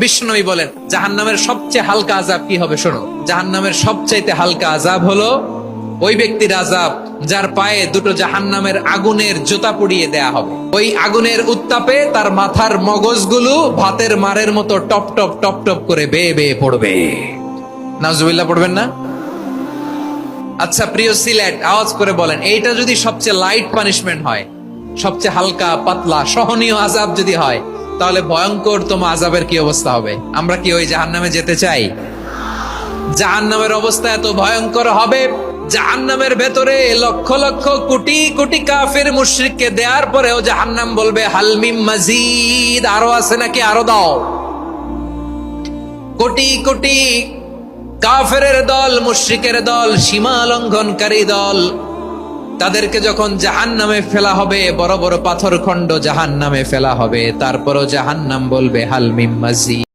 বিষ্ণুনবী বলেন জাহান্নামের সবচেয়ে হালকা আযাব কি হবে শোনো। জাহান্নামের সবচাইতে হালকা আযাব হলো ওই ব্যক্তির আযাব যার পায়ে দুটো জাহান্নামের আগুনের জুতা পুড়িয়ে দেয়া হবে। ওই আগুনের উত্তাপে তার মাথার মগজগুলো ভাতের মারের মতো টপ টপ টপ টপ করে বেয়ে বেয়ে পড়বে। নাউজুবিল্লাহ পড়বেন না? আচ্ছা প্রিয় সিলেট, আওয়াজ করে বলেন এইটা যদি সবচেয়ে লাইট পানিশমেন্ট হয়, সবচেয়ে হালকা পাতলা সহনীয় আযাব যদি হয়, তাহলে ভয়ঙ্কর তোমার আযাবের কি অবস্থা হবে? আমরা কি ওই জাহান্নামে যেতে চাই? জাহান্নামের অবস্থা এত ভয়ঙ্কর হবে, জাহান্নামের ভেতরে লক্ষ লক্ষ কোটি কোটি কাফির মুশরিককে দেওয়ার পরেও জাহান্নাম বলবে হাল মিন মাজিদ, আরো আছে নাকি, আরো দাও। কোটি কোটি কাফেরের দল, মুশরিকের দল, সীমা লঙ্ঘনকারী দল, তাদেরকে যখন জাহান্নামে ফেলা হবে, বড় বড় পাথর খণ্ড জাহান্নামে ফেলা হবে, তারপরও জাহান্নাম বলবে হাল মিন মাজিদ।